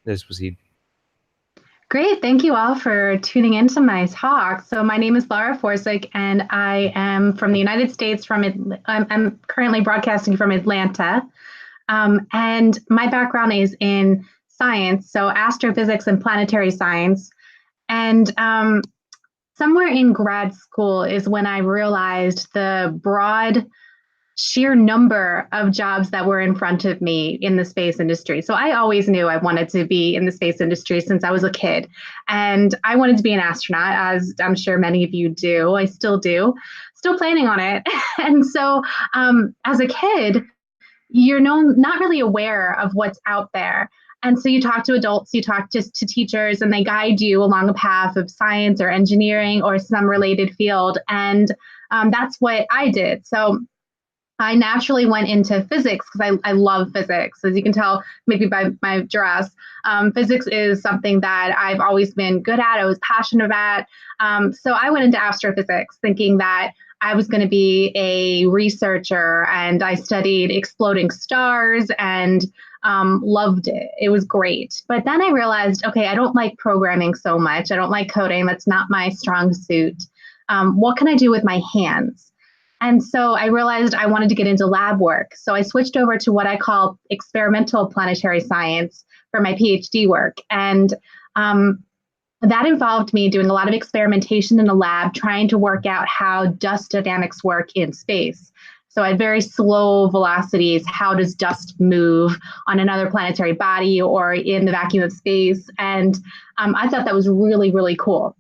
Let's proceed. Great. Thank you all for tuning into my talk. So my name is Laura Forczyk, and I am from the United States. I'm currently broadcasting from Atlanta, and my background is in science, so astrophysics and planetary science. And somewhere in grad school is when I realized the broad sheer number of jobs that were in front of me in the space industry. So I always knew I wanted to be in the space industry since I was a kid. And I wanted to be an astronaut, as I'm sure many of you do. I still do, still planning on it. And so as a kid, you're not really aware of what's out there. And so you talk to adults, you talk to teachers, and they guide you along a path of science or engineering or some related field. And that's what I did. So I naturally went into physics because I love physics. As you can tell, maybe by my dress, physics is something that I've always been good at. I was passionate about. So I went into astrophysics thinking that I was going to be a researcher, and I studied exploding stars and loved it. It was great. But then I realized, okay, I don't like programming so much. I don't like coding. That's not my strong suit. What can I do with my hands? And so I realized I wanted to get into lab work. So I switched over to what I call experimental planetary science for my PhD work. And that involved me doing a lot of experimentation in the lab, trying to work out how dust dynamics work in space. So at very slow velocities, how does dust move on another planetary body or in the vacuum of space? And I thought that was really, really cool.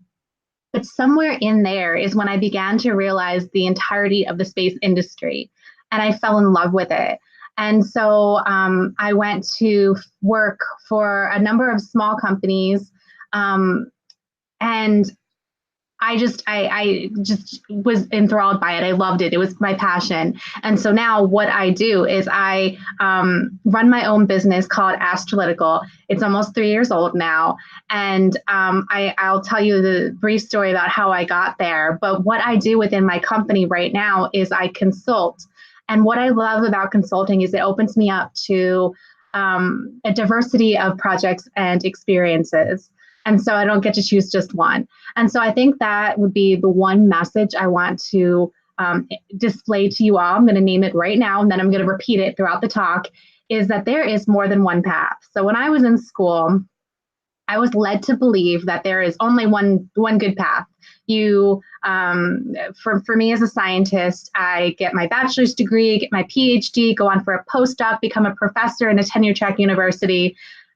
But somewhere in there is when I began to realize the entirety of the space industry, and I fell in love with it. And so I went to work for a number of small companies, and I just was enthralled by it. I loved it. It was my passion. And so now what I do is I run my own business called Astrolytical. It's almost 3 years old now. And I'll tell you the brief story about how I got there. But what I do within my company right now is I consult. And what I love about consulting is it opens me up to a diversity of projects and experiences. And so I don't get to choose just one. And so I think that would be the one message I want to display to you all. I'm going to name it right now, and then I'm going to repeat it throughout the talk, is that there is more than one path. So when I was in school, I was led to believe that there is only one good path. For me as a scientist, I get my bachelor's degree, get my PhD, go on for a postdoc, become a professor in a tenure track university.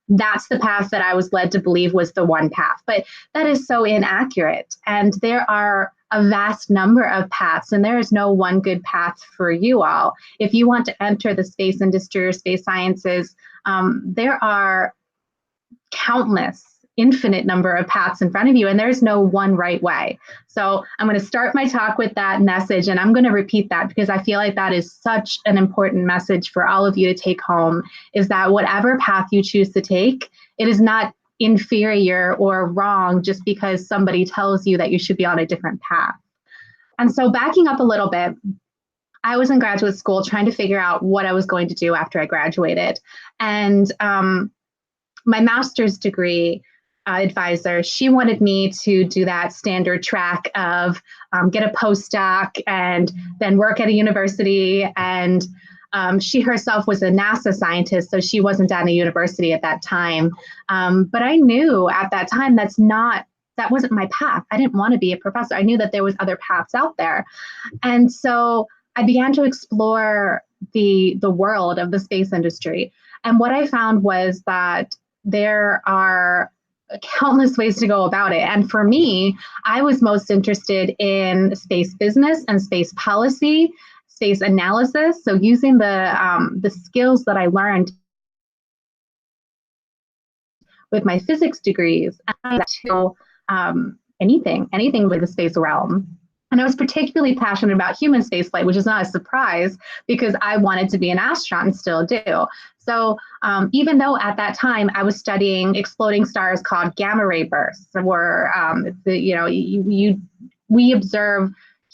That's the path that I was led to believe was the one path. But that is so inaccurate. And there are a vast number of paths, and there is no one good path for you all. If you want to enter the space industry or space sciences, there are countless, infinite number of paths in front of you, and there's no one right way. So I'm going to start my talk with that message, and I'm going to repeat that because I feel like that is such an important message for all of you to take home, is that whatever path you choose to take, it is not inferior or wrong just because somebody tells you that you should be on a different path. And so backing up a little bit, I was in graduate school trying to figure out what I was going to do after I graduated. And my master's degree advisor, she wanted me to do that standard track of get a postdoc and then work at a university. And she herself was a NASA scientist, so she wasn't at a university at that time. But I knew at that time that wasn't my path. I didn't want to be a professor. I knew that there was other paths out there. And so I began to explore the world of the space industry. And what I found was that there are countless ways to go about it. And for me, I was most interested in space business and space policy, space analysis. So using the skills that I learned with my physics degrees to anything with the space realm. And I was particularly passionate about human spaceflight, which is not a surprise because I wanted to be an astronaut and still do. So even though at that time I was studying exploding stars called gamma ray bursts, where we observe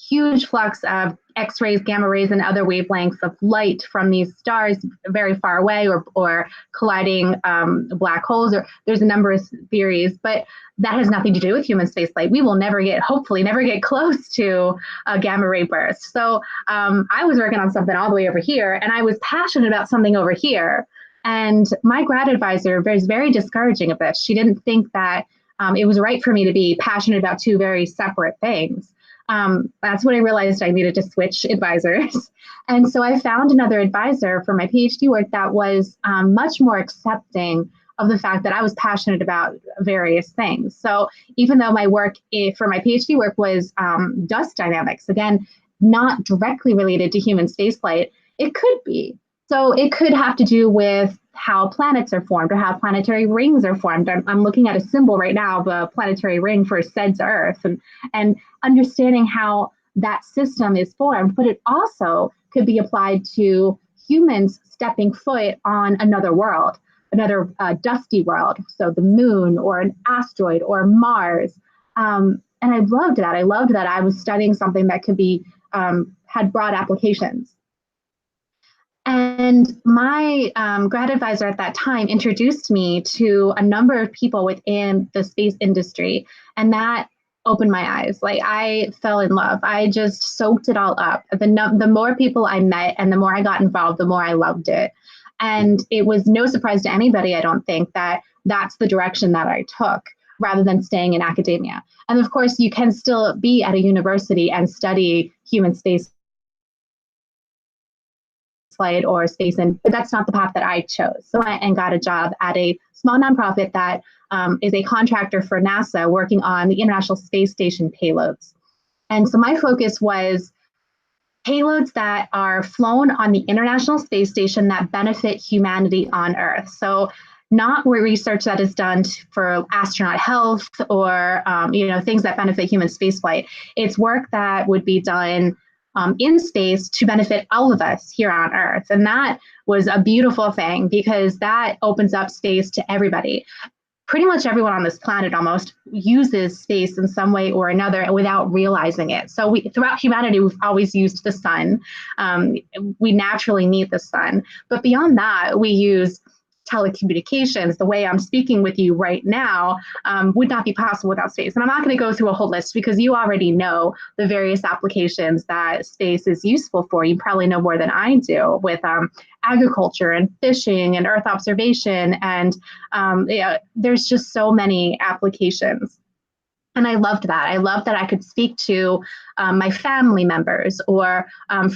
huge flux of X-rays, gamma rays, and other wavelengths of light from these stars very far away, or colliding black holes. Or there's a number of theories, but that has nothing to do with human spaceflight. We will never get, hopefully, never get close to a gamma ray burst. So I was working on something all the way over here, and I was passionate about something over here. And my grad advisor was very discouraging of this. She didn't think that it was right for me to be passionate about two very separate things. That's when I realized I needed to switch advisors. And so I found another advisor for my PhD work that was much more accepting of the fact that I was passionate about various things. So even though my work for my PhD work was dust dynamics, again, not directly related to human spaceflight, it could be. So it could have to do with how planets are formed or how planetary rings are formed. I'm looking at a symbol right now of a planetary ring for SEDS Earth, and understanding how that system is formed. But it also could be applied to humans stepping foot on another world, another dusty world. So the moon or an asteroid or Mars. And I loved that. I loved that I was studying something that could be had broad applications. And my grad advisor at that time introduced me to a number of people within the space industry, and that opened my eyes. Like, I fell in love. I just soaked it all up. The more people I met and the more I got involved, the more I loved it. And it was no surprise to anybody, I don't think, that that's the direction that I took, rather than staying in academia. And of course, you can still be at a university and study human space flight or space, but that's not the path that I chose. So I and got a job at a small nonprofit that is a contractor for NASA, working on the International Space Station payloads. And so my focus was payloads that are flown on the International Space Station that benefit humanity on Earth. So not research that is done for astronaut health or things that benefit human spaceflight. It's work that would be done in space to benefit all of us here on Earth. And that was a beautiful thing, because that opens up space to everybody. Pretty much everyone on this planet almost uses space in some way or another without realizing it. So throughout humanity, we've always used the sun. We naturally need the sun. But beyond that, we use telecommunications. The way I'm speaking with you right now would not be possible without space. And I'm not going to go through a whole list, because you already know the various applications that space is useful for. You probably know more than I do, with agriculture and fishing and Earth observation. And there's just so many applications. And I loved that. I loved that I could speak to my family members or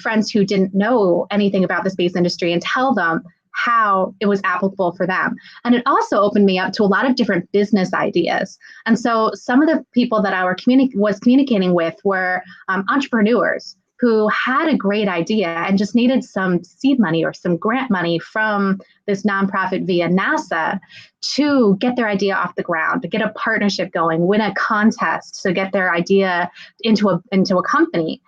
friends who didn't know anything about the space industry and tell them how it was applicable for them. And it also opened me up to a lot of different business ideas. And so some of the people that I was communicating with were entrepreneurs who had a great idea and just needed some seed money or some grant money from this nonprofit via NASA to get their idea off the ground, to get a partnership going, win a contest, to get their idea into a company.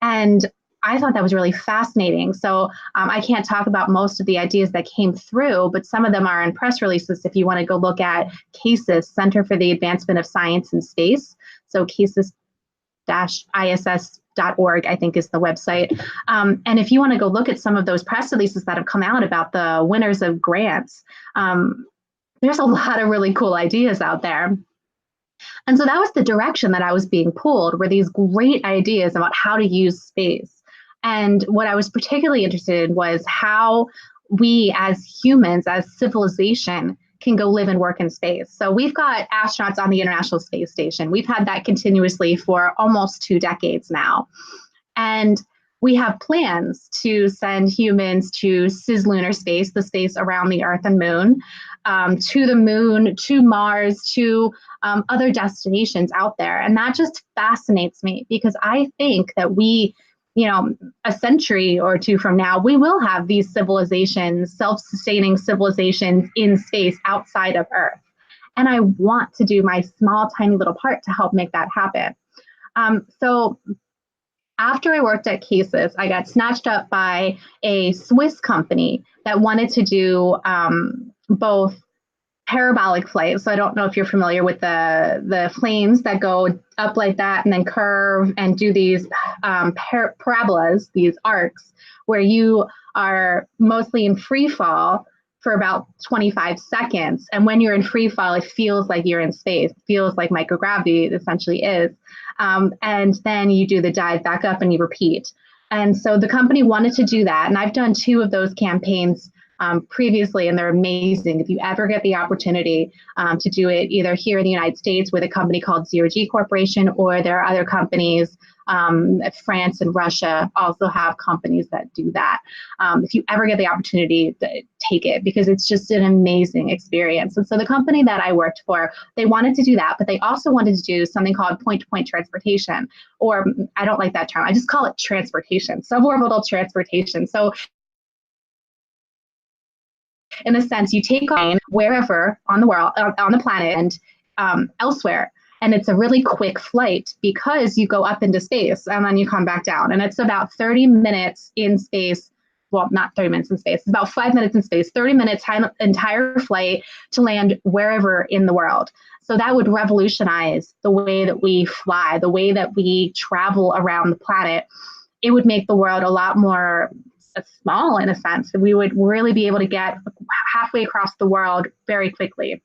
And I thought that was really fascinating. So I can't talk about most of the ideas that came through, but some of them are in press releases if you want to go look at CASIS, Center for the Advancement of Science and Space. So CASIS-ISS.org, I think, is the website. And if you want to go look at some of those press releases that have come out about the winners of grants, there's a lot of really cool ideas out there. And so that was the direction that I was being pulled, were these great ideas about how to use space. And what I was particularly interested in was how we as humans, as civilization, can go live and work in space. So we've got astronauts on the International Space Station. We've had that continuously for almost 2 decades now. And we have plans to send humans to cislunar space, the space around the Earth and Moon, to Mars, to other destinations out there. And that just fascinates me, because I think that we, a century or 2 from now, we will have these civilizations, self-sustaining civilizations in space outside of Earth. And I want to do my small, tiny little part to help make that happen. So after I worked at CASIS, I got snatched up by a Swiss company that wanted to do both parabolic flight. So I don't know if you're familiar with the planes that go up like that and then curve and do these parabolas, these arcs, where you are mostly in free fall for about 25 seconds. And when you're in free fall, it feels like you're in space. It feels like microgravity essentially is. And then you do the dive back up and you repeat. And so the company wanted to do that. And I've done two of those campaigns previously, and they're amazing. If you ever get the opportunity to do it, either here in the United States with a company called Zero G Corporation, or there are other companies, France and Russia also have companies that do that. If you ever get the opportunity, take it, because it's just an amazing experience. And so the company that I worked for, they wanted to do that, but they also wanted to do something called point-to-point transportation, or I don't like that term. I just call it transportation, suborbital transportation. So in a sense, you take on wherever on the world, on the planet, and elsewhere. And it's a really quick flight because you go up into space and then you come back down. And it's about 30 minutes in space. Well, not 30 minutes in space. It's about 5 minutes in space, 30 minutes entire flight to land wherever in the world. So that would revolutionize the way that we fly, the way that we travel around the planet. It would make the world a lot more small in a sense. We would really be able to get halfway across the world very quickly.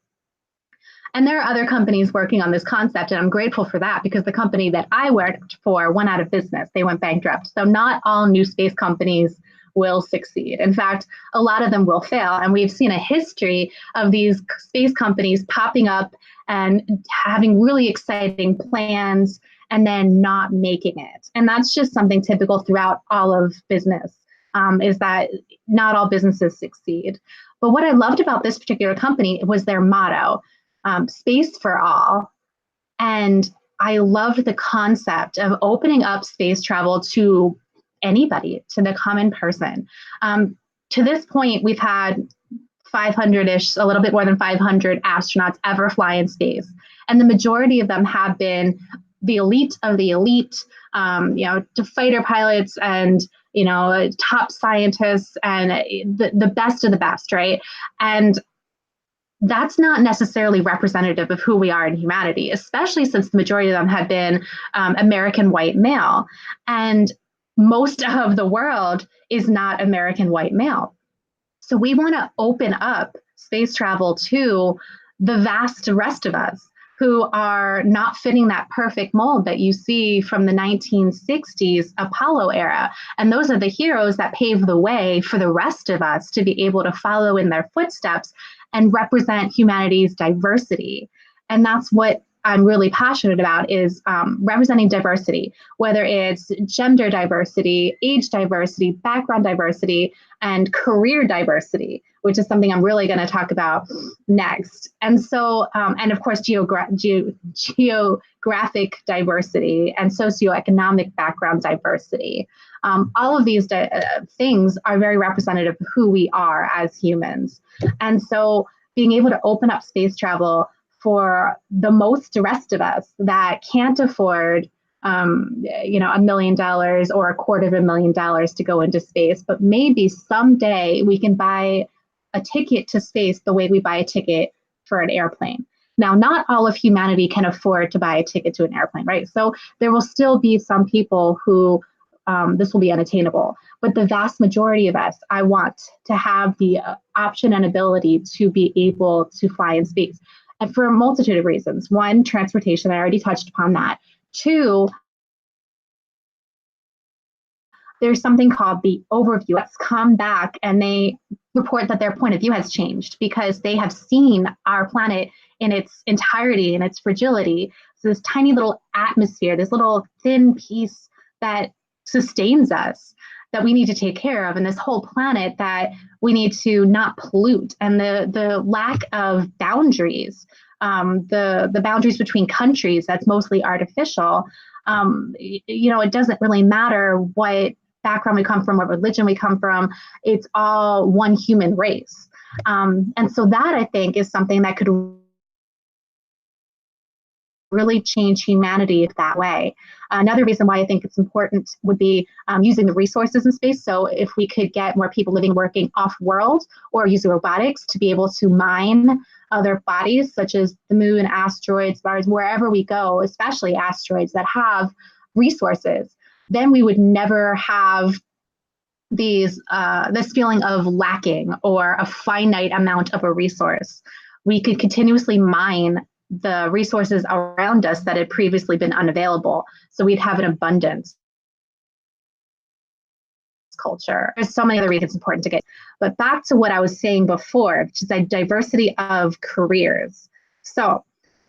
And there are other companies working on this concept, and I'm grateful for that, because the company that I worked for went out of business. They went bankrupt. So not all new space companies will succeed. In fact, a lot of them will fail. And we've seen a history of these space companies popping up and having really exciting plans and then not making it. And that's just something typical throughout all of business. Is that not all businesses succeed. But what I loved about this particular company was their motto, space for all. And I loved the concept of opening up space travel to anybody, to the common person. To this point, we've had 500-ish, a little bit more than 500 astronauts ever fly in space. And the majority of them have been the elite of the elite, to fighter pilots and top scientists and the best of the best, right? And that's not necessarily representative of who we are in humanity, especially since the majority of them have been American white male. And most of the world is not American white male. So we want to open up space travel to the vast rest of us who are not fitting that perfect mold that you see from the 1960s Apollo era. And those are the heroes that pave the way for the rest of us to be able to follow in their footsteps and represent humanity's diversity. And that's what I'm really passionate about, is representing diversity, whether it's gender diversity, age diversity, background diversity, and career diversity, which is something I'm really going to talk about next. And so, and of course, geographic diversity and socioeconomic background diversity. All of these things are very representative of who we are as humans. And so being able to open up space travel for the most rest of us that can't afford, $1 million or $250,000 to go into space, but maybe someday we can buy a ticket to space the way we buy a ticket for an airplane. Now, not all of humanity can afford to buy a ticket to an airplane, right? So there will still be some people who this will be unattainable. But the vast majority of us, I want to have the option and ability to be able to fly in space. And for a multitude of reasons. One, transportation, I already touched upon that. Two, there's something called the overview. Let's come back and they report that their point of view has changed because they have seen our planet in its entirety and its fragility. So this tiny little atmosphere, this little thin piece that sustains us, that we need to take care of, and this whole planet that we need to not pollute, and the lack of boundaries, the boundaries between countries, that's mostly artificial. It doesn't really matter what background we come from, what religion we come from, it's all one human race. And so that, I think, is something that could really change humanity that way. Another reason why I think it's important would be using the resources in space. So if we could get more people living, working off world, or use robotics to be able to mine other bodies, such as the moon, asteroids, Mars, wherever we go, especially asteroids that have resources, then we would never have this feeling of lacking or a finite amount of a resource. We could continuously mine the resources around us that had previously been unavailable. So we'd have an abundance culture. There's so many other reasons it's important to get. But back to what I was saying before, which is a diversity of careers. So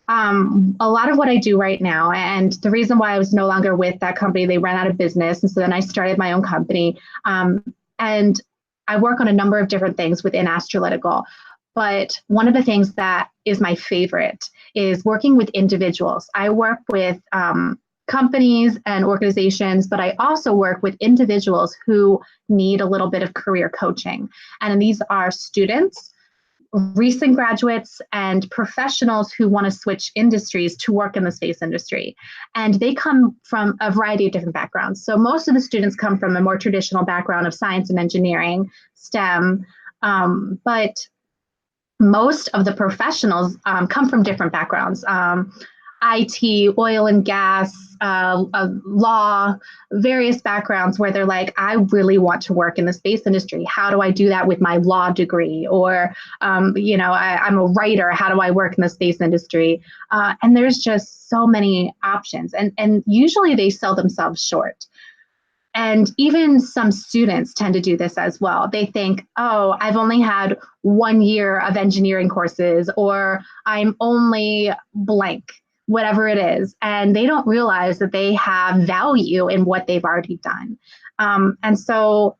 a lot of what I do right now, and the reason why I was no longer with that company, they ran out of business. And so then I started my own company. And I work on a number of different things within Astrolytical. But one of the things that is my favorite is working with individuals. I work with companies and organizations, but I also work with individuals who need a little bit of career coaching. And these are students, recent graduates, and professionals who want to switch industries to work in the space industry. And they come from a variety of different backgrounds. So most of the students come from a more traditional background of science and engineering, STEM, but most of the professionals come from different backgrounds. IT, oil and gas, law, various backgrounds where they're like, I really want to work in the space industry. How do I do that with my law degree? Or, I'm a writer. How do I work in the space industry? And there's just so many options. And usually they sell themselves short. And even some students tend to do this as well. They think, oh, I've only had 1 year of engineering courses, or I'm only blank, whatever it is. And they don't realize that they have value in what they've already done. And so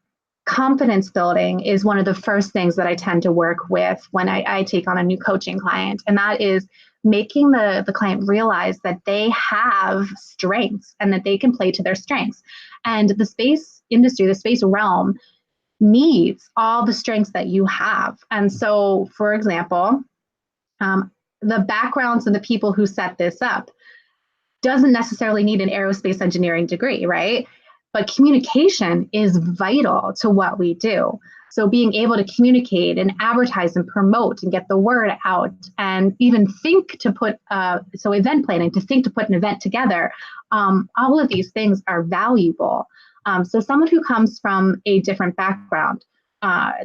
confidence building is one of the first things that I tend to work with when I take on a new coaching client. And that is making the client realize that they have strengths and that they can play to their strengths. And the space industry, the space realm, needs all the strengths that you have. And so, for example, the backgrounds of the people who set this up doesn't necessarily need an aerospace engineering degree, right? But communication is vital to what we do. So being able to communicate and advertise and promote and get the word out, and even think to put, event planning, to think to put an event together, all of these things are valuable. So someone who comes from a different background,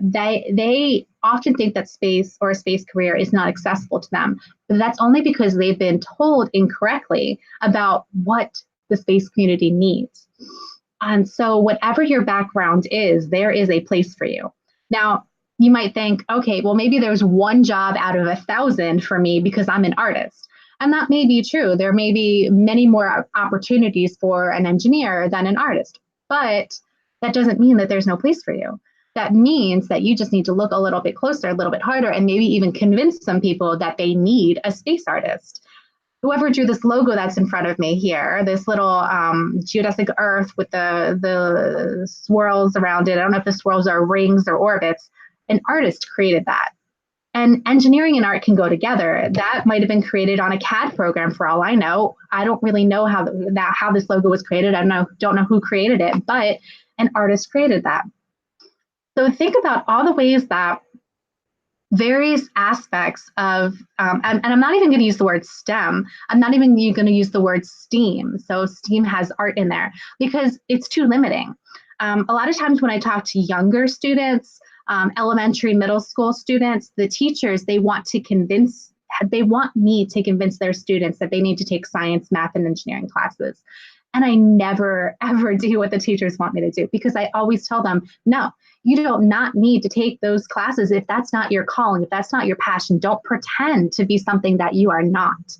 they often think that space or a space career is not accessible to them. But that's only because they've been told incorrectly about what the space community needs. And so whatever your background is, there is a place for you. Now, you might think, okay, well, maybe there's one job out of 1,000 for me because I'm an artist. And that may be true. There may be many more opportunities for an engineer than an artist. But that doesn't mean that there's no place for you. That means that you just need to look a little bit closer, a little bit harder, and maybe even convince some people that they need a space artist. Whoever drew this logo that's in front of me here, this little geodesic Earth with the swirls around it, I don't know if the swirls are rings or orbits, an artist created that. And engineering and art can go together. That might have been created on a CAD program for all I know. I don't really know how this logo was created. I don't know who created it, but an artist created that. So think about all the ways that various aspects of, and I'm not even going to use the word STEM. I'm not even going to use the word STEAM. So STEAM has art in there because it's too limiting. A lot of times when I talk to younger students, elementary, middle school students, the teachers, they want me to convince their students that they need to take science, math, and engineering classes. And I never, ever do what the teachers want me to do, because I always tell them, no, you do not need to take those classes if that's not your calling, if that's not your passion. Don't pretend to be something that you are not.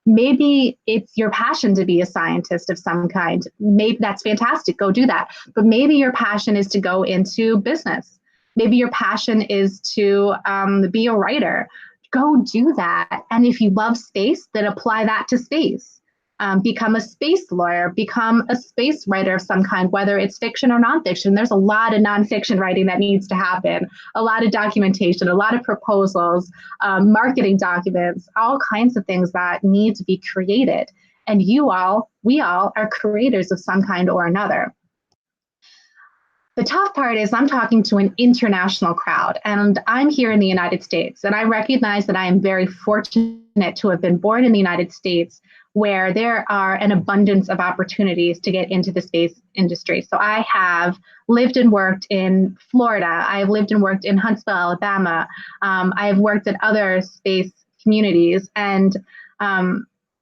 Maybe it's your passion to be a scientist of some kind. Maybe that's fantastic. Go do that. But maybe your passion is to go into business. Maybe your passion is to be a writer. Go do that. And if you love space, then apply that to space. become a space lawyer, become a space writer of some kind, whether it's fiction or nonfiction. There's a lot of nonfiction writing that needs to happen, a lot of documentation, a lot of proposals, marketing documents, all kinds of things that need to be created. And we all are creators of some kind or another. The tough part is I'm talking to an international crowd, and I'm here in the United States. And I recognize that I am very fortunate to have been born in the United States, where there are an abundance of opportunities to get into the space industry. So I have lived and worked in Florida. I've lived and worked in Huntsville, Alabama. I've worked at other space communities, and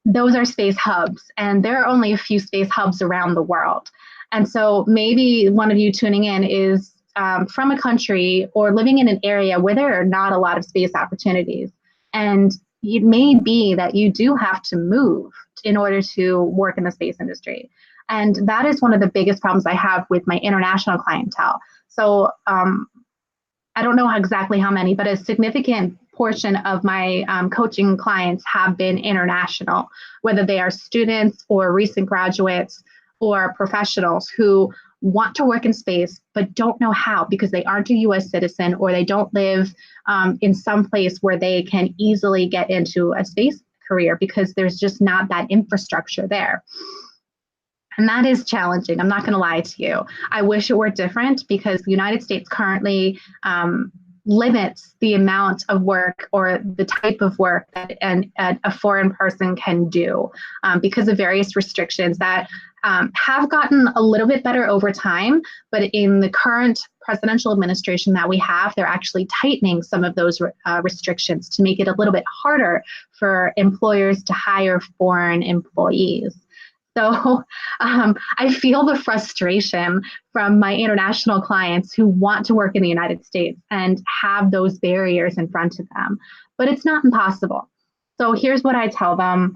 those are space hubs. And there are only a few space hubs around the world. And so maybe one of you tuning in is from a country or living in an area where there are not a lot of space opportunities. And it may be that you do have to move in order to work in the space industry. And that is one of the biggest problems I have with my international clientele. So I don't know exactly how many, but a significant portion of my coaching clients have been international, whether they are students or recent graduates or professionals who want to work in space but don't know how because they aren't a US citizen or they don't live in some place where they can easily get into a space career because there's just not that infrastructure there. And that is challenging. I'm not going to lie to you. I wish it were different because the United States currently limits the amount of work or the type of work that a foreign person can do because of various restrictions that have gotten a little bit better over time. But in the current presidential administration that we have, they're actually tightening some of those restrictions to make it a little bit harder for employers to hire foreign employees. So I feel the frustration from my international clients who want to work in the United States and have those barriers in front of them, but it's not impossible. So here's what I tell them.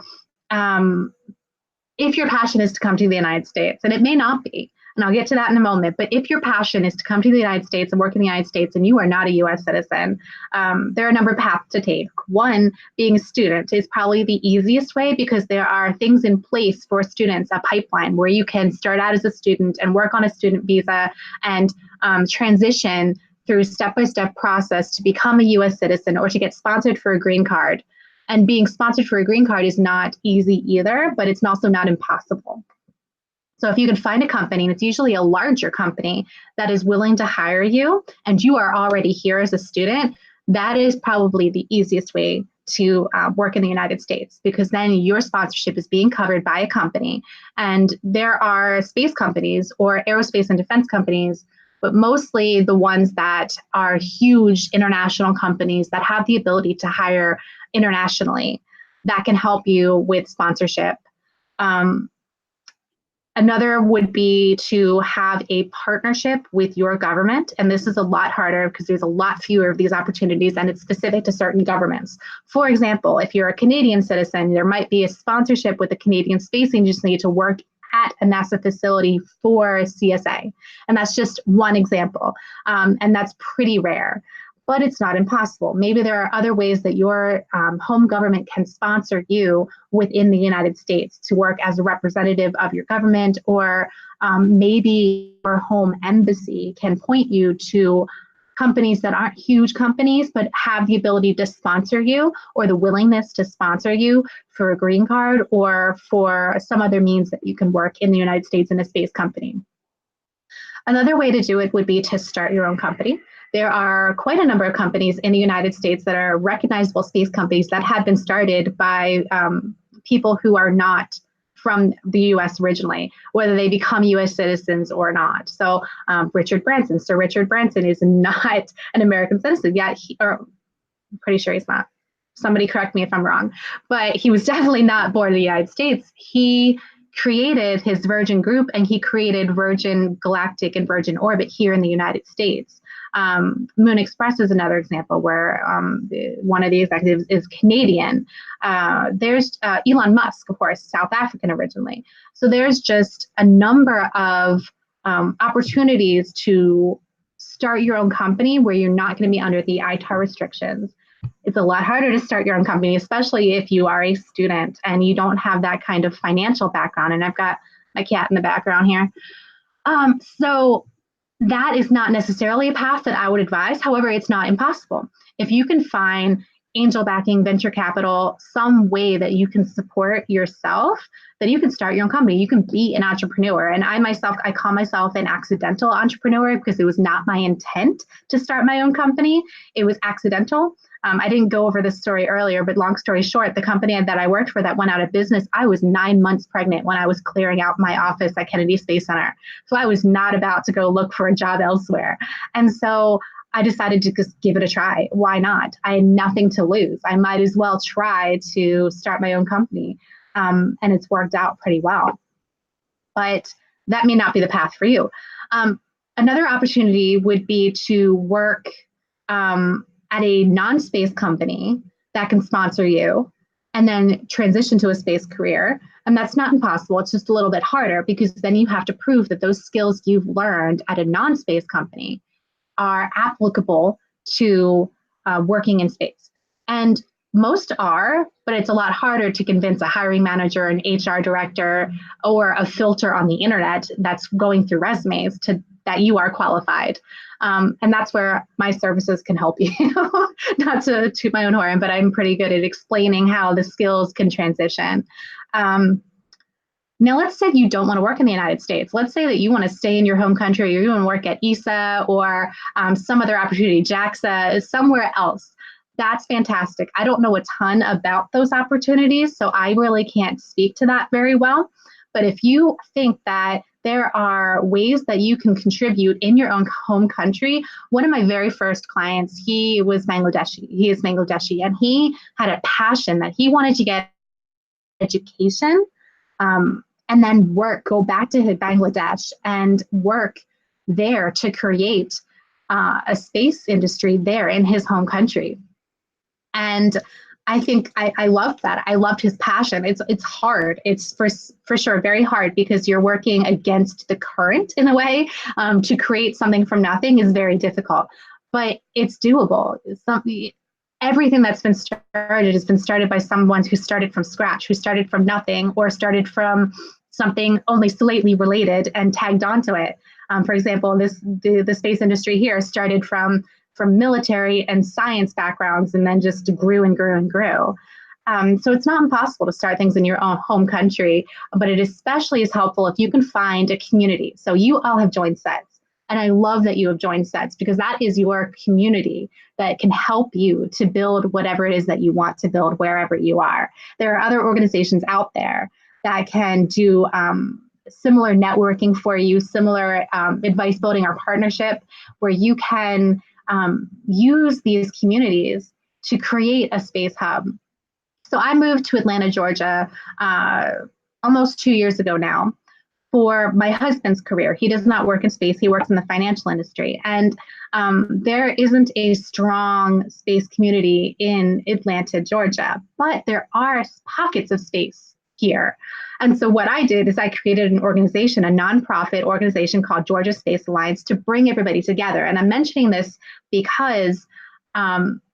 If your passion is to come to the United States, and it may not be, and I'll get to that in a moment, but if your passion is to come to the United States and work in the United States and you are not a US citizen, there are a number of paths to take. One, being a student is probably the easiest way because there are things in place for students, a pipeline where you can start out as a student and work on a student visa and transition through step-by-step process to become a US citizen or to get sponsored for a green card. And being sponsored for a green card is not easy either, but it's also not impossible. So if you can find a company, and it's usually a larger company that is willing to hire you and you are already here as a student, that is probably the easiest way to work in the United States because then your sponsorship is being covered by a company. And there are space companies or aerospace and defense companies, but mostly the ones that are huge international companies that have the ability to hire internationally that can help you with sponsorship. Another would be to have a partnership with your government. And this is a lot harder because there's a lot fewer of these opportunities and it's specific to certain governments. For example, if you're a Canadian citizen, there might be a sponsorship with the Canadian Space Agency to work at a NASA facility for CSA. And that's just one example. And that's pretty rare. But it's not impossible. Maybe there are other ways that your home government can sponsor you within the United States to work as a representative of your government, or maybe your home embassy can point you to companies that aren't huge companies, but have the ability to sponsor you or the willingness to sponsor you for a green card or for some other means that you can work in the United States in a space company. Another way to do it would be to start your own company. There are quite a number of companies in the United States that are recognizable space companies that have been started by people who are not from the US originally, whether they become US citizens or not. So Sir Richard Branson is not an American citizen yet, or I'm pretty sure he's not. Somebody correct me if I'm wrong, but he was definitely not born in the United States. He created his Virgin Group and he created Virgin Galactic and Virgin Orbit here in the United States. Moon Express is another example where one of the executives is Canadian. There's Elon Musk, of course, South African originally. So there's just a number of opportunities to start your own company where you're not going to be under the ITAR restrictions. It's a lot harder to start your own company, especially if you are a student and you don't have that kind of financial background. And I've got my cat in the background here. So that is not necessarily a path that I would advise. However, it's not impossible. If you can find angel backing, venture capital, some way that you can support yourself, then you can start your own company. You can be an entrepreneur. And I call myself an accidental entrepreneur because it was not my intent to start my own company. It was accidental. I didn't go over this story earlier, but long story short, the company that I worked for that went out of business, I was 9 months pregnant when I was clearing out my office at Kennedy Space Center. So I was not about to go look for a job elsewhere. And so I decided to just give it a try. Why not? I had nothing to lose. I might as well try to start my own company. And it's worked out pretty well. But that may not be the path for you. Another opportunity would be to work at a non-space company that can sponsor you and then transition to a space career. And that's not impossible. It's just a little bit harder because then you have to prove that those skills you've learned at a non-space company are applicable to working in space. And most are, but it's a lot harder to convince a hiring manager, an HR director, or a filter on the internet that's going through resumes to that you are qualified. And that's where my services can help you. Not to toot my own horn, but I'm pretty good at explaining how the skills can transition. Now, let's say you don't want to work in the United States. Let's say that you want to stay in your home country, or you want to work at ESA or some other opportunity, JAXA, somewhere else. That's fantastic. I don't know a ton about those opportunities, so I really can't speak to that very well. But if you think that there are ways that you can contribute in your own home country, one of my very first clients, he was Bangladeshi. He is Bangladeshi, and he had a passion that he wanted to get education. And then go back to Bangladesh and work there to create a space industry there in his home country. And I think I loved that. I loved his passion. It's hard. It's for sure very hard because you're working against the current in a way. To create something from nothing is very difficult, but it's doable. Everything that's been started has been started by someone who started from scratch, who started from nothing, or started from something only slightly related and tagged onto it. For example, the space industry here started from military and science backgrounds and then just grew and grew and grew. So it's not impossible to start things in your own home country, but it especially is helpful if you can find a community. So you all have joined SETS, and I love that you have joined SETS because that is your community that can help you to build whatever it is that you want to build wherever you are. There are other organizations out there that can do similar networking for you, similar advice building or partnership, where you can use these communities to create a space hub. So I moved to Atlanta, Georgia, almost 2 years ago now for my husband's career. He does not work in space. He works in the financial industry. And there isn't a strong space community in Atlanta, Georgia, but there are pockets of space here. And so what I did is I created an organization, a nonprofit organization called Georgia Space Alliance to bring everybody together. And I'm mentioning this because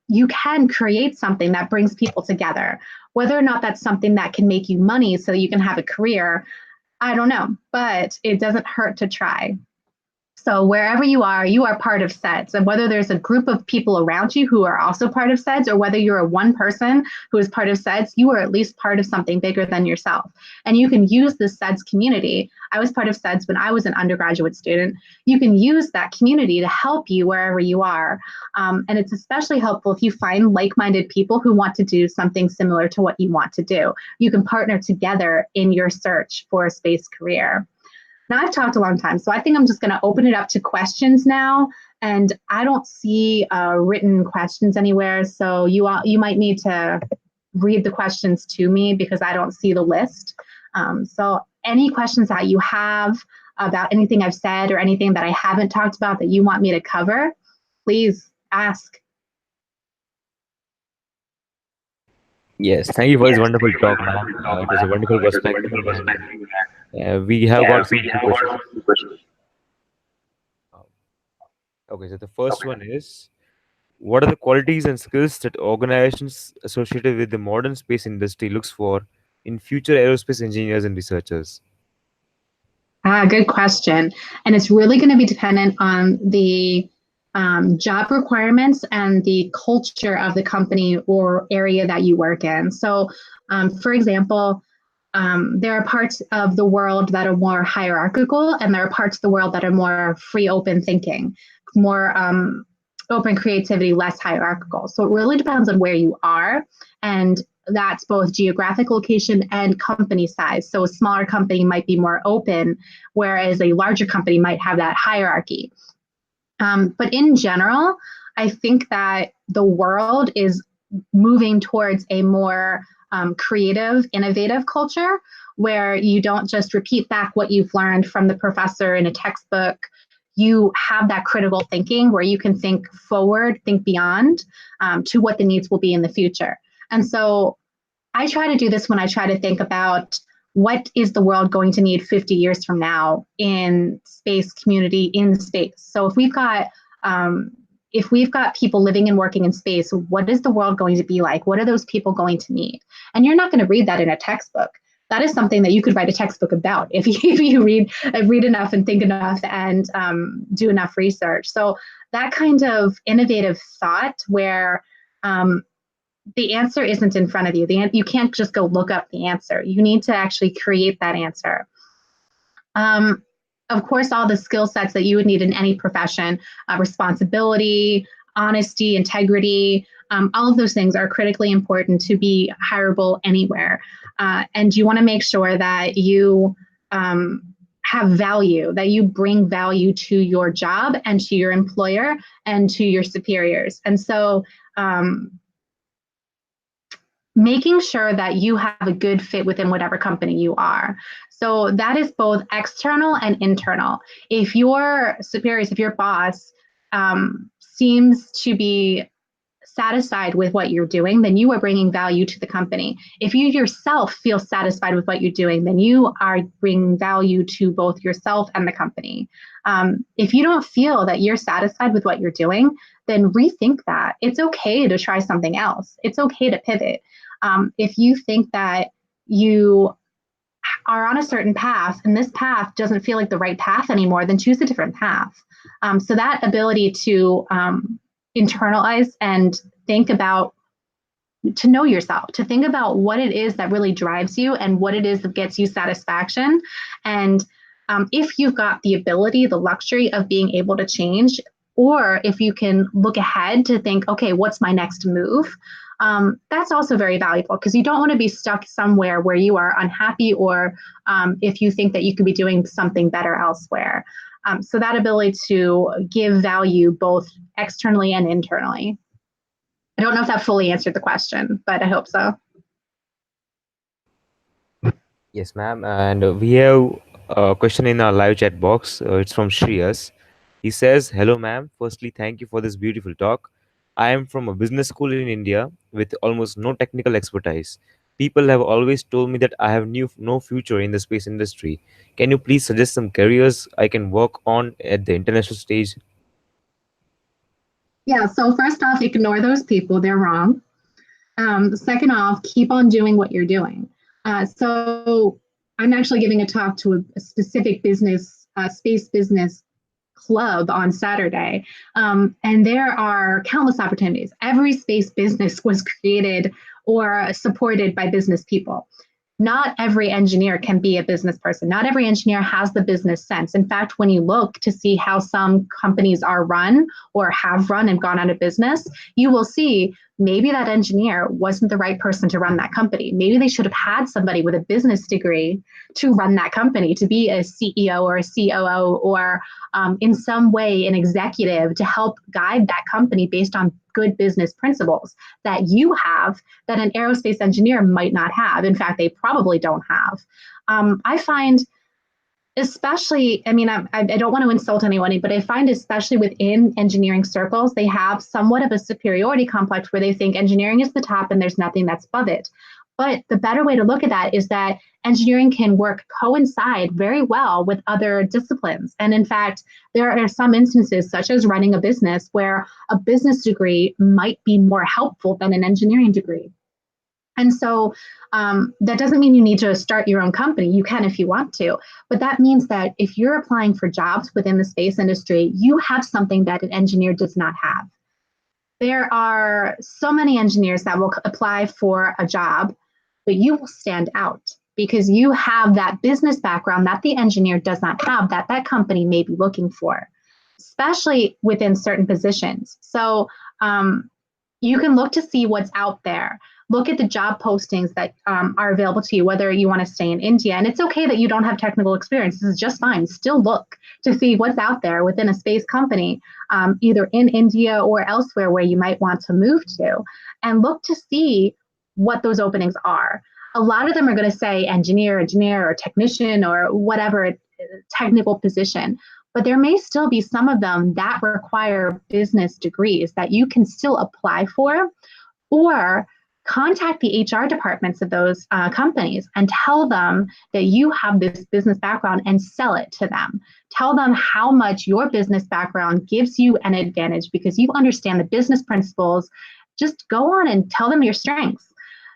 you can create something that brings people together. Whether or not that's something that can make you money so you can have a career, I don't know, but it doesn't hurt to try. So wherever you are part of SETS. And whether there's a group of people around you who are also part of SETS, or whether you're a one person who is part of SETS, you are at least part of something bigger than yourself. And you can use the SETS community. I was part of SETS when I was an undergraduate student. You can use that community to help you wherever you are. And it's especially helpful if you find like-minded people who want to do something similar to what you want to do. You can partner together in your search for a space career. Now, I've talked a long time, so I think I'm just going to open it up to questions now. And I don't see written questions anywhere, so you might need to read the questions to me because I don't see the list. So any questions that you have about anything I've said or anything that I haven't talked about that you want me to cover, please ask. Yes, thank you for this wonderful talk, ma'am. It was a wonderful perspective, and we have got some few questions. Um, Okay, so the first one is, What are the qualities and skills that organizations associated with the modern space industry looks for in future aerospace engineers and researchers? Good question. And it's really going to be dependent on the job requirements and the culture of the company or area that you work in. So, for example, there are parts of the world that are more hierarchical, and there are parts of the world that are more free, open thinking, more open creativity, less hierarchical. So it really depends on where you are. And that's both geographic location and company size. So a smaller company might be more open, whereas a larger company might have that hierarchy. But in general, I think that the world is moving towards a more creative, innovative culture where you don't just repeat back what you've learned from the professor in a textbook. You have that critical thinking where you can think forward, think beyond to what the needs will be in the future. And so I try to do this when I try to think about what is the world going to need 50 years from now in space community in space. So if we've got people living and working in space, what is the world going to be like? What are those people going to need? And you're not going to read that in a textbook. That is something that you could write a textbook about if you read enough and think enough and do enough research. So that kind of innovative thought where the answer isn't in front of you. You can't just go look up the answer. You need to actually create that answer. Um, of course, all the skill sets that you would need in any profession, responsibility, honesty, integrity, all of those things are critically important to be hireable anywhere. And you want to make sure that you have value, that you bring value to your job and to your employer and to your superiors. And so, making sure that you have a good fit within whatever company you are. So that is both external and internal. If your superiors, if your boss seems to be satisfied with what you're doing, then you are bringing value to the company. If you yourself feel satisfied with what you're doing, then you are bringing value to both yourself and the company. If you don't feel that you're satisfied with what you're doing, then rethink that. It's okay to try something else. It's okay to pivot. If you think that you are on a certain path and this path doesn't feel like the right path anymore, then choose a different path. So that ability to internalize and think about, to know yourself, to think about what it is that really drives you and what it is that gets you satisfaction. And if you've got the ability, the luxury of being able to change, or if you can look ahead to think, okay, what's my next move? That's also very valuable because you don't want to be stuck somewhere where you are unhappy or if you think that you could be doing something better elsewhere. So that ability to give value both externally and internally. I don't know if that fully answered the question, but I hope so. Yes, ma'am. And we have a question in our live chat box. It's from Shreyas. He says, "Hello, ma'am. Firstly, thank you for this beautiful talk. I am from a business school in India with almost no technical expertise. People have always told me that I have no future in the space industry. Can you please suggest some careers I can work on at the international stage?" Yeah, so first off, ignore those people. They're wrong. Second off, keep on doing what you're doing. So I'm actually giving a talk to a specific business, space business club on Saturday. And there are countless opportunities. Every space business was created or supported by business people. Not every engineer can be a business person. Not every engineer has the business sense. In fact, when you look to see how some companies are run or have run and gone out of business, you will see maybe that engineer wasn't the right person to run that company. Maybe they should have had somebody with a business degree to run that company, to be a CEO or a COO or in some way an executive to help guide that company based on good business principles that you have that an aerospace engineer might not have. In fact, they probably don't have. I find, especially, I mean, I don't want to insult anyone, but I find especially within engineering circles, they have somewhat of a superiority complex where they think engineering is the top and there's nothing that's above it. But the better way to look at that is that engineering can work coincide very well with other disciplines. And in fact, there are some instances, such as running a business, where a business degree might be more helpful than an engineering degree. And so that doesn't mean you need to start your own company. You can if you want to. But that means that if you're applying for jobs within the space industry, you have something that an engineer does not have. There are so many engineers that will apply for a job, but you will stand out because you have that business background that the engineer does not have, that that company may be looking for, especially within certain positions. So you can look to see what's out there. Look at the job postings that are available to you, whether you want to stay in India. And it's okay that you don't have technical experience. This is just fine. Still look to see what's out there within a space company, either in India or elsewhere where you might want to move to, and look to see what those openings are. A lot of them are going to say engineer, or technician, or whatever technical position. But there may still be some of them that require business degrees that you can still apply for, or contact the HR departments of those companies and tell them that you have this business background and sell it to them. Tell them how much your business background gives you an advantage because you understand the business principles. Just go on and tell them your strengths.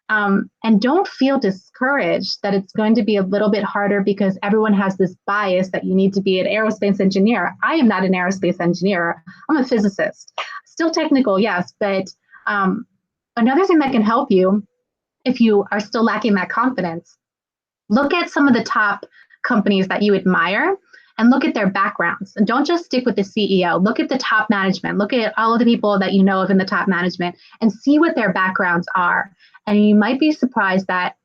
And don't feel discouraged that it's going to be a little bit harder because everyone has this bias that you need to be an aerospace engineer. I am not an aerospace engineer. I'm a physicist. Still technical, yes, but another thing that can help you if you are still lacking that confidence, look at some of the top companies that you admire and look at their backgrounds. And don't just stick with the CEO. Look at the top management. Look at all of the people that you know of in the top management and see what their backgrounds are. And you might be surprised that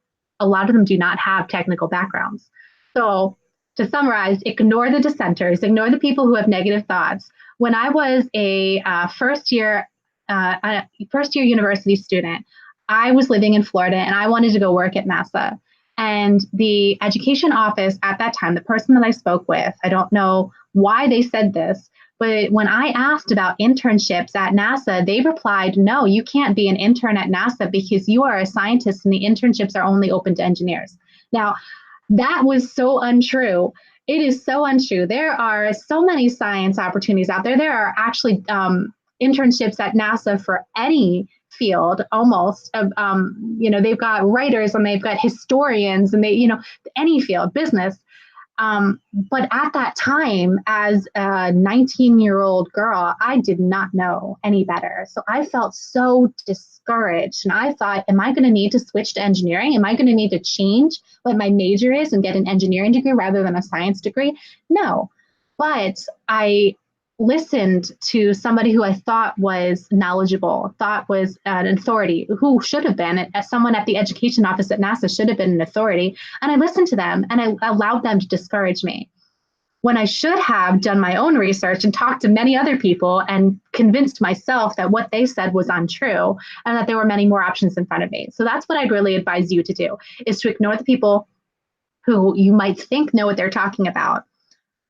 a lot of them do not have technical backgrounds. So, to summarize, ignore the dissenters, ignore the people who have negative thoughts. When I was a first year university student, I was living in Florida and I wanted to go work at NASA. And the education office at that time, the person that I spoke with, I don't know why they said this, but when I asked about internships at NASA, they replied, no, you can't be an intern at NASA because you are a scientist and the internships are only open to engineers. Now, that was so untrue. It is so untrue. There are so many science opportunities out there. There are actually internships at NASA for any field almost. They've got writers and they've got historians and any field, business. But at that time, as a 19-year-old girl, I did not know any better. So I felt so discouraged. And I thought, am I going to need to switch to engineering? Am I going to need to change what my major is and get an engineering degree rather than a science degree? No. But I listened to somebody who I thought was knowledgeable, thought was an authority, who should have been, as someone at the education office at NASA should have been an authority. And I listened to them and I allowed them to discourage me when I should have done my own research and talked to many other people and convinced myself that what they said was untrue and that there were many more options in front of me. So that's what I'd really advise you to do, is to ignore the people who you might think know what they're talking about,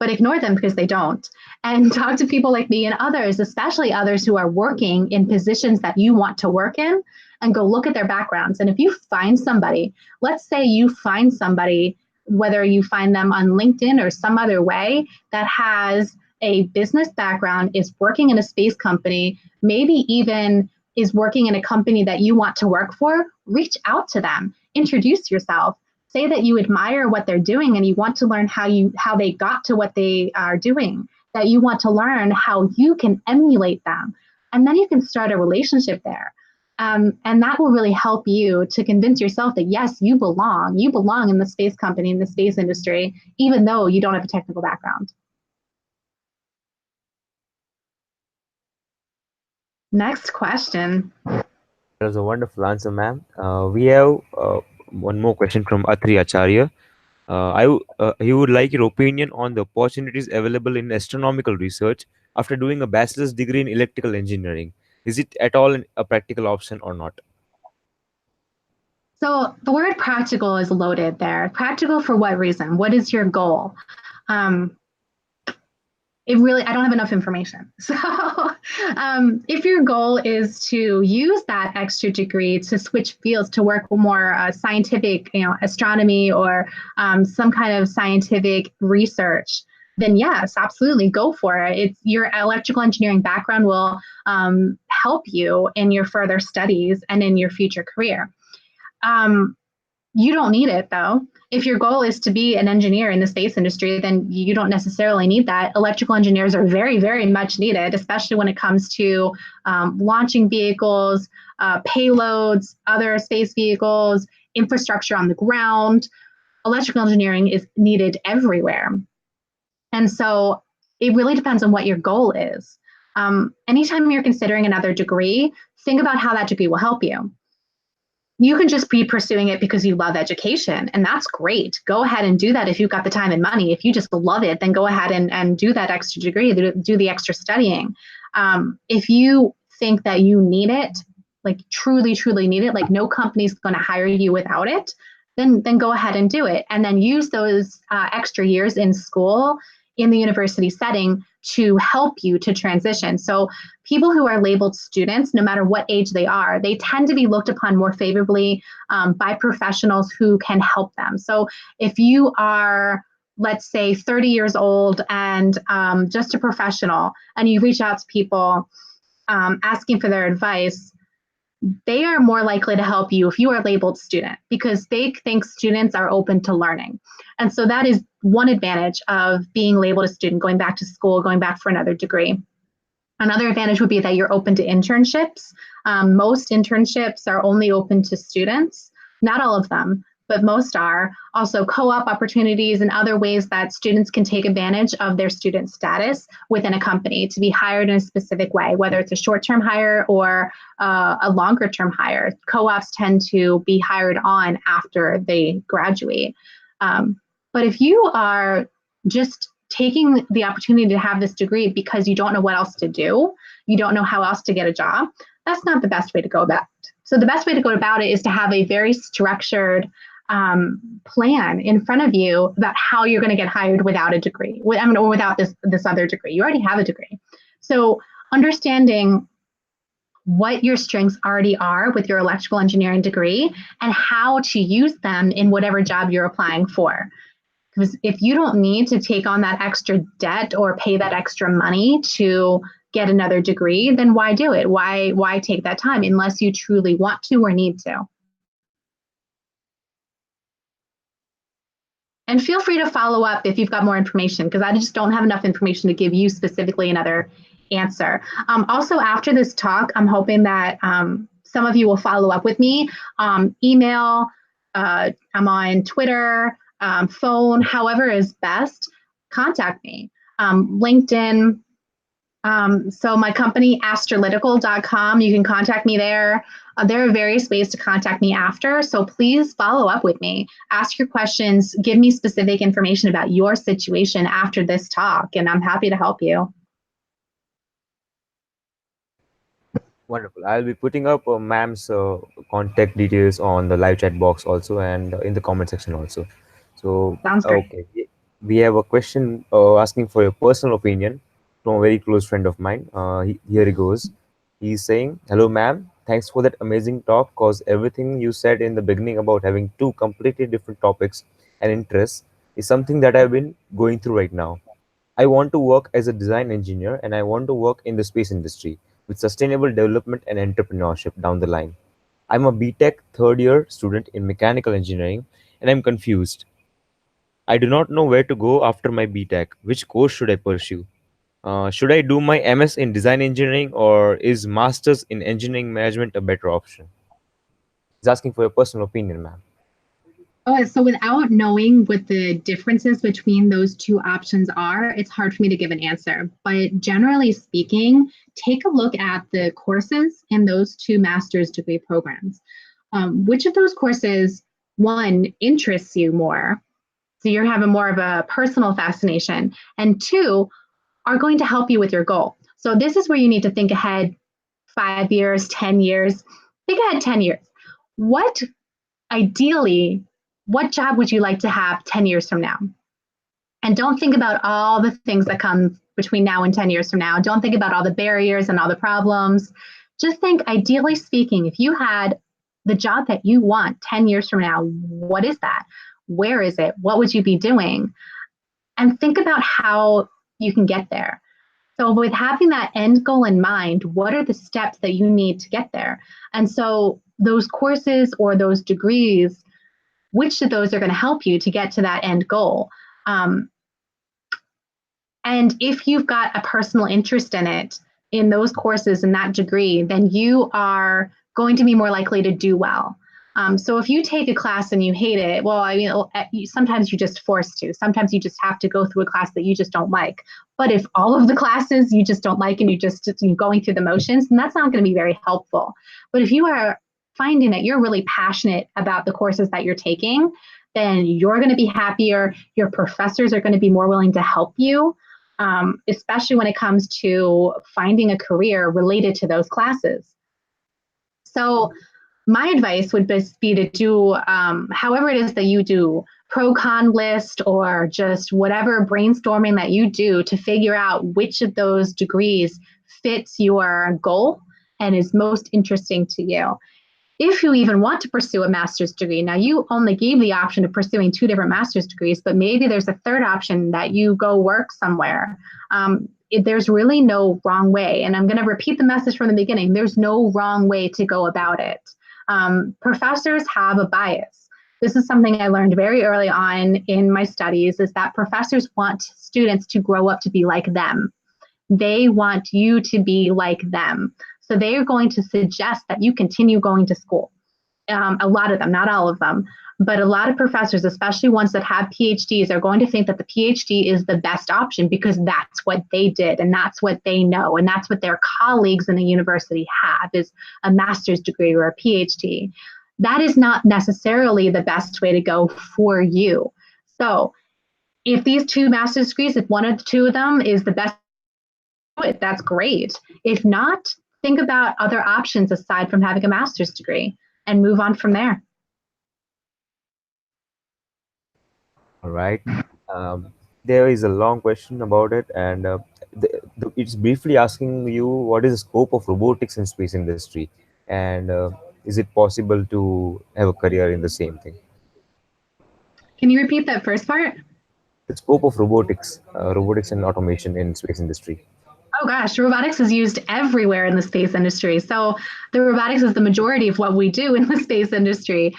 but ignore them because they don't. And talk to people like me and others, especially others who are working in positions that you want to work in, and go look at their backgrounds. And if you find somebody, let's say you find somebody, whether you find them on LinkedIn or some other way, that has a business background, is working in a space company, maybe even is working in a company that you want to work for, reach out to them, introduce yourself, say that you admire what they're doing and you want to learn how they got to what they are doing, that you want to learn how you can emulate them, and then you can start a relationship there. And that will really help you to convince yourself that yes, you belong in the space company, in the space industry, even though you don't have a technical background. Next question. That was a wonderful answer, ma'am. We have one more question from Atri Acharya. He would like your opinion on the opportunities available in astronomical research after doing a bachelor's degree in electrical engineering. Is it at all a practical option or not? So the word practical is loaded there. Practical for what reason? What is your goal? Um, I don't have enough information. So, if your goal is to use that extra degree to switch fields to work more scientific, astronomy or some kind of scientific research, then yes, absolutely go for it. It's your electrical engineering background will help you in your further studies and in your future career. Um, you don't need it though. If your goal is to be an engineer in the space industry, then you don't necessarily need that. Electrical engineers are very, very much needed, especially when it comes to launching vehicles, payloads, other space vehicles, infrastructure on the ground. Electrical engineering is needed everywhere. And so it really depends on what your goal is. Anytime you're considering another degree, think about how that degree will help you. You can just be pursuing it because you love education, and that's great. Go ahead and do that if you've got the time and money. If you just love it, then go ahead and do that extra degree, do the extra studying. If you think that you need it, like truly, truly need it, like no company's going to hire you without it, then go ahead and do it. And then use those extra years in school in the university setting to help you to transition. So people who are labeled students, no matter what age they are, they tend to be looked upon more favorably by professionals who can help them. So if you are, let's say, 30 years old and just a professional, and you reach out to people asking for their advice, they are more likely to help you if you are labeled student because they think students are open to learning. And so that is one advantage of being labeled a student, going back to school, going back for another degree. Another advantage would be that you're open to internships. Most internships are only open to students, not all of them, but most are. Also, co-op opportunities and other ways that students can take advantage of their student status within a company to be hired in a specific way, whether it's a short-term hire or a longer-term hire. Co-ops tend to be hired on after they graduate. But if you are just taking the opportunity to have this degree because you don't know what else to do, you don't know how else to get a job, that's not the best way to go about it. So the best way to go about it is to have a very structured plan in front of you about how you're going to get hired without a degree, or without this other degree. You already have a degree. So understanding what your strengths already are with your electrical engineering degree and how to use them in whatever job you're applying for. Because if you don't need to take on that extra debt or pay that extra money to get another degree, then why do it? Why take that time unless you truly want to or need to? And feel free to follow up if you've got more information, because I just don't have enough information to give you specifically another answer. Also, after this talk, I'm hoping that some of you will follow up with me. Email, I'm on Twitter, phone, however is best, contact me. LinkedIn. So my company, astralytical.com, you can contact me there. There are various ways to contact me after, so please follow up with me. Ask your questions, give me specific information about your situation after this talk, and I'm happy to help you. Wonderful. I'll be putting up ma'am's contact details on the live chat box also and in the comment section also. So, Sounds great. okay, we have a question asking for your personal opinion from a very close friend of mine. Here he goes. He's saying, "Hello, ma'am. Thanks for that amazing talk. Cause everything you said in the beginning about having two completely different topics and interests is something that I've been going through right now. I want to work as a design engineer and I want to work in the space industry with sustainable development and entrepreneurship down the line. I'm a BTech third year student in mechanical engineering and I'm confused. I do not know where to go after my BTech. Which course should I pursue? Should I do my MS in design engineering or is masters in engineering management a better option?" He's asking for your personal opinion, ma'am. Oh, so without knowing what the differences between those two options are, it's hard for me to give an answer. But generally speaking, take a look at the courses in those two master's degree programs. Which of those courses, one, interests you more? So you're having more of a personal fascination. And two, are going to help you with your goal. So this is where you need to think ahead 5 years, 10 years. Think ahead 10 years. What ideally, what job would you like to have 10 years from now? And don't think about all the things that come between now and 10 years from now. Don't think about all the barriers and all the problems. Just think, ideally speaking, if you had the job that you want 10 years from now, what is that? Where is it? What would you be doing? And think about how you can get there. So, with having that end goal in mind, what are the steps that you need to get there? And so, those courses or those degrees, which of those are going to help you to get to that end goal? Um, and if you've got a personal interest in it, in those courses and that degree, then you are going to be more likely to do well. So if you take a class and you hate it, well, I mean, sometimes you're just forced to. Sometimes you just have to go through a class that you just don't like. But if all of the classes you just don't like and you're going through the motions, then that's not going to be very helpful. But if you are finding that you're really passionate about the courses that you're taking, then you're going to be happier. Your professors are going to be more willing to help you, especially when it comes to finding a career related to those classes. So my advice would be to do however it is that you do pro con list or just whatever brainstorming that you do to figure out which of those degrees fits your goal and is most interesting to you. If you even want to pursue a master's degree, now you only gave the option of pursuing two different master's degrees, but maybe there's a third option that you go work somewhere. There's really no wrong way. And I'm going to repeat the message from the beginning. There's no wrong way to go about it. Professors have a bias. This is something I learned very early on in my studies, is that professors want students to grow up to be like them. They want you to be like them. So they are going to suggest that you continue going to school. A lot of them, not all of them, but a lot of professors, especially ones that have PhDs, are going to think that the PhD is the best option because that's what they did and that's what they know and that's what their colleagues in the university have, is a master's degree or a PhD. That is not necessarily the best way to go for you. So if these two master's degrees, if one of the two of them is the best, that's great. If not, think about other options aside from having a master's degree and move on from there. All right. There is a long question about it, and it's briefly asking you what is the scope of robotics in space industry, and is it possible to have a career in the same thing? Can you repeat that first part? The scope of robotics and automation in space industry. Oh gosh, robotics is used everywhere in the space industry. So the robotics is the majority of what we do in the space industry.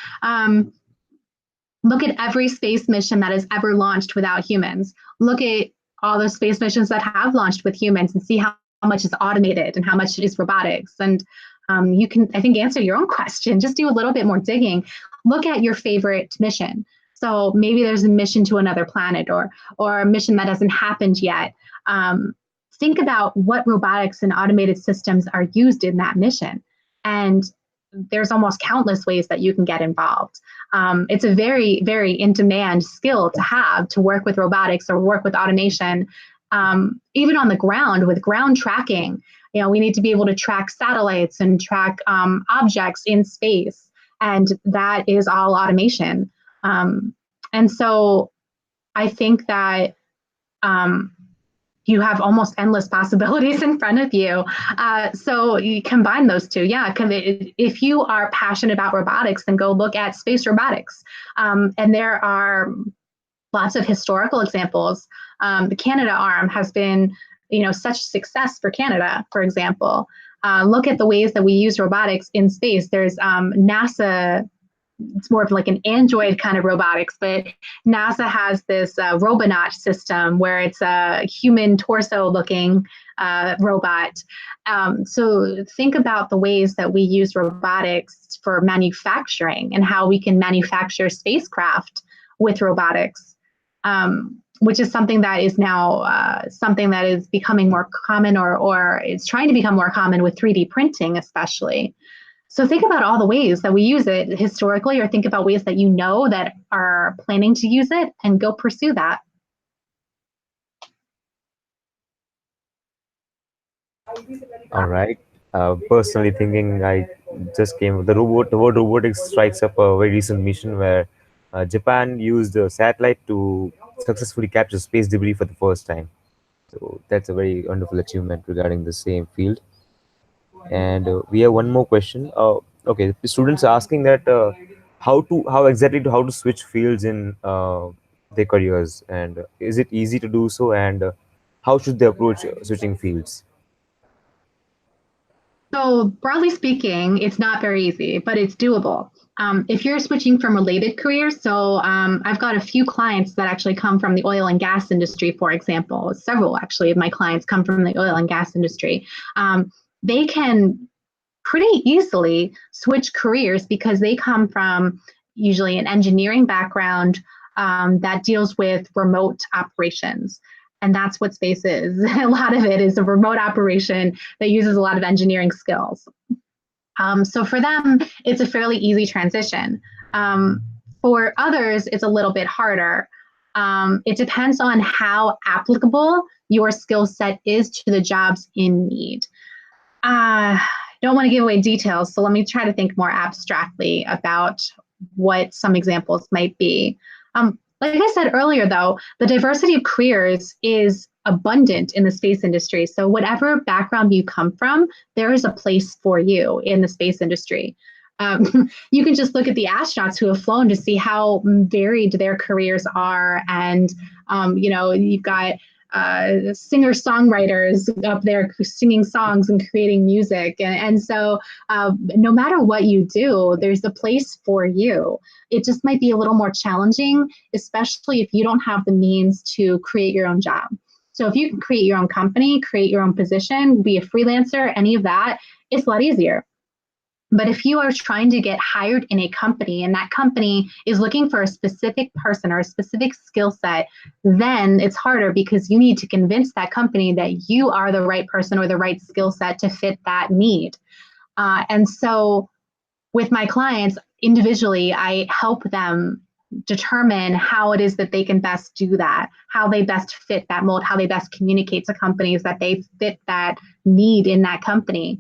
Look at every space mission that has ever launched without humans. Look at all the space missions that have launched with humans and see how much is automated and how much is robotics. And you can, I think, answer your own question. Just do a little bit more digging. Look at your favorite mission. So maybe there's a mission to another planet or a mission that hasn't happened yet. Think about what robotics and automated systems are used in that mission. And there's almost countless ways that you can get involved. It's a very, very in demand skill to have, to work with robotics or work with automation, even on the ground with ground tracking. You know, we need to be able to track satellites and track objects in space, and that is all automation. And so I think that you have almost endless possibilities in front of you. So you combine those two. Yeah, if you are passionate about robotics, then go look at space robotics. And there are lots of historical examples. The Canada arm has been, such success for Canada, for example. Look at the ways that we use robotics in space. There's NASA. It's more of like an android kind of robotics, but NASA has this Robonaut system where it's a human torso looking robot. So think about the ways that we use robotics for manufacturing and how we can manufacture spacecraft with robotics, which is something that is now something that is becoming more common, or is trying to become more common with 3D printing, especially. So think about all the ways that we use it historically, or think about ways that you know that are planning to use it, and go pursue that. All right. Personally thinking, I just came. The word robotics strikes up a very recent mission where Japan used a satellite to successfully capture space debris for the first time. So that's a very wonderful achievement regarding the same field. And we have one more question. Okay, the students are asking that how to switch fields in their careers, and is it easy to do so, and how should they approach switching fields? So, broadly speaking, it's not very easy, but it's doable. If you're switching from related careers, so I've got a few clients that actually come from the oil and gas industry, for example. Several actually of my clients come from the oil and gas industry. They can pretty easily switch careers because they come from usually an engineering background that deals with remote operations. And that's what space is. A lot of it is a remote operation that uses a lot of engineering skills. So for them, it's a fairly easy transition. For others, it's a little bit harder. It depends on how applicable your skill set is to the jobs in need. Don't want to give away details, so let me try to think more abstractly about what some examples might be. Like I said earlier, though, the diversity of careers is abundant in the space industry. So, whatever background you come from, there is a place for you in the space industry. You can just look at the astronauts who have flown to see how varied their careers are. And, you've got singer songwriters up there singing songs and creating music. And so, no matter what you do, there's a place for you. It just might be a little more challenging, especially if you don't have the means to create your own job. So, if you can create your own company, create your own position, be a freelancer, any of that, it's a lot easier. But if you are trying to get hired in a company and that company is looking for a specific person or a specific skill set, then it's harder because you need to convince that company that you are the right person or the right skill set to fit that need. And so with my clients individually, I help them determine how it is that they can best do that, how they best fit that mold, how they best communicate to companies that they fit that need in that company.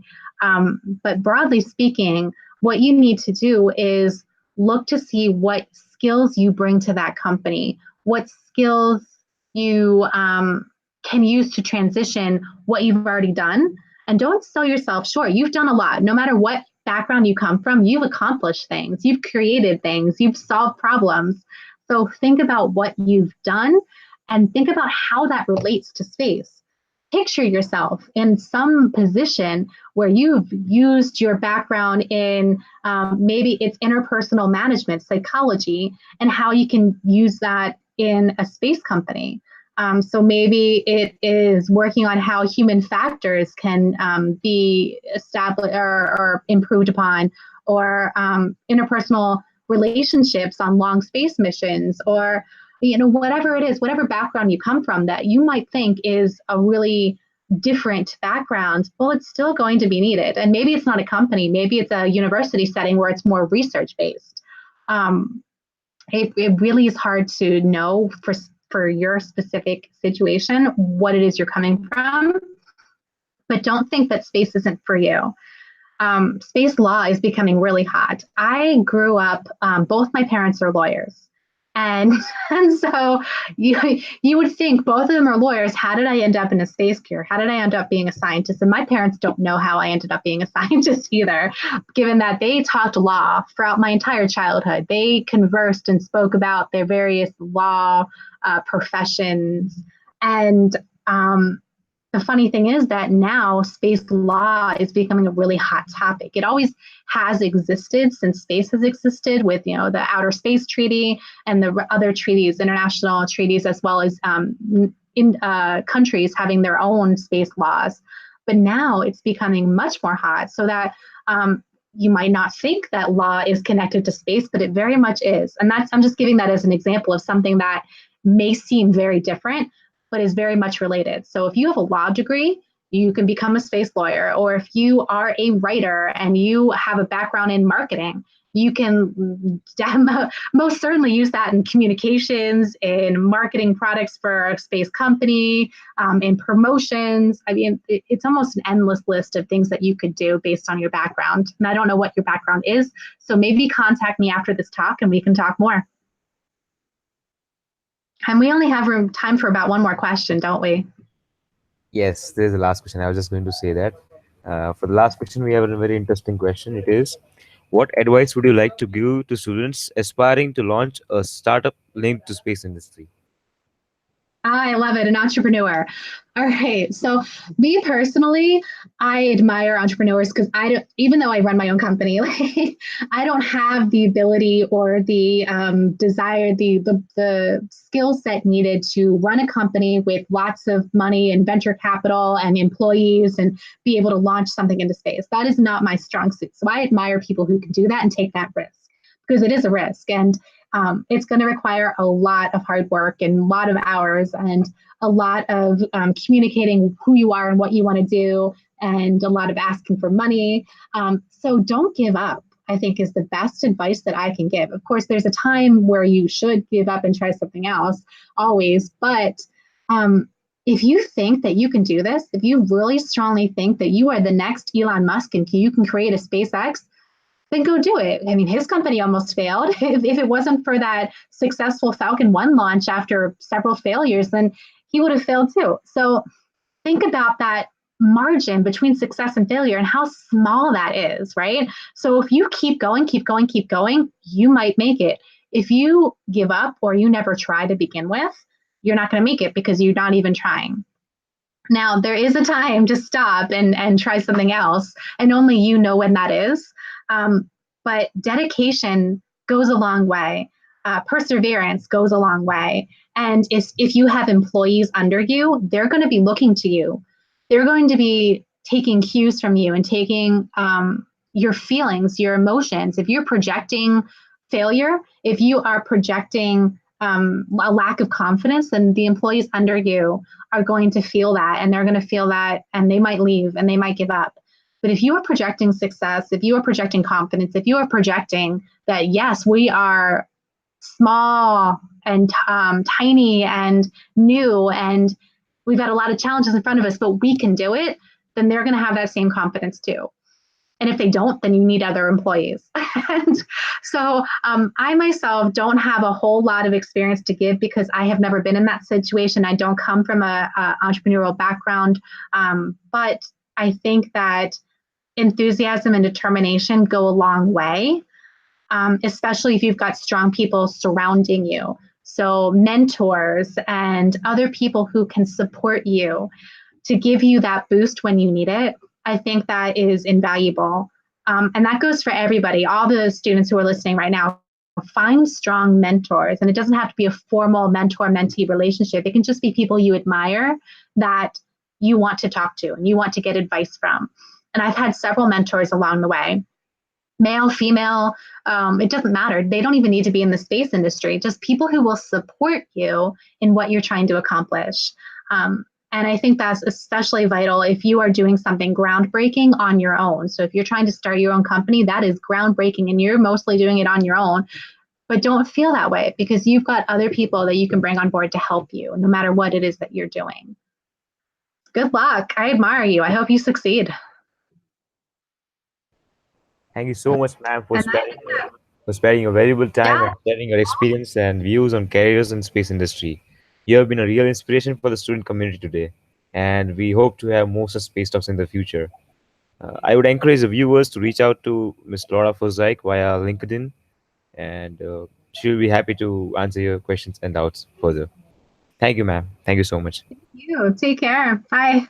But broadly speaking, what you need to do is look to see what skills you bring to that company, what skills you can use to transition what you've already done. And don't sell yourself short. You've done a lot. No matter what background you come from, you've accomplished things, you've created things, you've solved problems. So think about what you've done and think about how that relates to space. Picture yourself in some position where you've used your background in maybe it's interpersonal management, psychology, and how you can use that in a space company. So maybe it is working on how human factors can be established or improved upon, or interpersonal relationships on long space missions, or whatever it is, whatever background you come from that you might think is a really different background, well, it's still going to be needed. And maybe it's not a company, maybe it's a university setting where it's more research based. It really is hard to know for your specific situation what it is you're coming from, but don't think that space isn't for you. Space law is becoming really hot. I grew up, both my parents are lawyers. And, and so you would think both of them are lawyers. How did I end up in a space career? How did I end up being a scientist? And my parents don't know how I ended up being a scientist either, given that they taught law throughout my entire childhood. They conversed and spoke about their various law professions. And the funny thing is that now space law is becoming a really hot topic. It always has existed since space has existed, with the Outer Space Treaty and the other treaties, international treaties, as well as countries having their own space laws. But now it's becoming much more hot, so that you might not think that law is connected to space, but it very much is. And I'm just giving that as an example of something that may seem very different, but is very much related. So if you have a law degree, you can become a space lawyer. Or if you are a writer and you have a background in marketing, you can most certainly use that in communications, in marketing products for a space company, in promotions. I mean, it's almost an endless list of things that you could do based on your background. And I don't know what your background is, so maybe contact me after this talk and we can talk more. And we only have time for about one more question, don't we? Yes, there's the last question. I was just going to say that. For the last question, we have a very interesting question. It is, what advice would you like to give to students aspiring to launch a startup linked to space industry? I love it, an entrepreneur. All right. So, me personally, I admire entrepreneurs because I don't, even though I run my own company, like I don't have the ability or the desire, the skill set needed to run a company with lots of money and venture capital and employees and be able to launch something into space. That is not my strong suit. So, I admire people who can do that and take that risk because it is a risk. And it's going to require a lot of hard work and a lot of hours and a lot of communicating who you are and what you want to do and a lot of asking for money. So don't give up, I think, is the best advice that I can give. Of course, there's a time where you should give up and try something else, always. But if you think that you can do this, if you really strongly think that you are the next Elon Musk and you can create a SpaceX, then go do it. I mean, his company almost failed. If it wasn't for that successful Falcon 1 launch after several failures, then he would have failed too. So think about that margin between success and failure and how small that is, right? So if you keep going, keep going, keep going, you might make it. If you give up or you never try to begin with, you're not going to make it because you're not even trying. Now, there is a time to stop and try something else, and only you know when that is. But dedication goes a long way. Perseverance goes a long way. And if you have employees under you, they're going to be looking to you. They're going to be taking cues from you and taking your feelings, your emotions. If you're projecting failure, if you are projecting a lack of confidence, then the employees under you are going to feel that and they're going to feel that and they might leave and they might give up. But if you are projecting success, if you are projecting confidence, if you are projecting that, yes, we are small and tiny and new and we've got a lot of challenges in front of us, but we can do it, then they're going to have that same confidence too. And if they don't, then you need other employees. And so I myself don't have a whole lot of experience to give because I have never been in that situation. I don't come from a entrepreneurial background, but I think that enthusiasm and determination go a long way, especially if you've got strong people surrounding you. So mentors and other people who can support you to give you that boost when you need it, I think that is invaluable. And that goes for everybody, all the students who are listening right now. Find strong mentors, and it doesn't have to be a formal mentor mentee relationship. It can just be people you admire that you want to talk to and you want to get advice from. And I've had several mentors along the way, male, female, it doesn't matter. They don't even need to be in the space industry, just people who will support you in what you're trying to accomplish. And I think that's especially vital if you are doing something groundbreaking on your own. So if you're trying to start your own company, that is groundbreaking and you're mostly doing it on your own. But don't feel that way because you've got other people that you can bring on board to help you, no matter what it is that you're doing. Good luck. I admire you. I hope you succeed. Thank you so much, ma'am, And that, for sparing your valuable time yeah, and sharing your experience and views on careers in space industry. You have been a real inspiration for the student community today, and we hope to have more such space talks in the future. I would encourage the viewers to reach out to Miss Laura Forsyk via LinkedIn, and she'll be happy to answer your questions and doubts further. Thank you, ma'am. Thank you so much. you take care. Bye.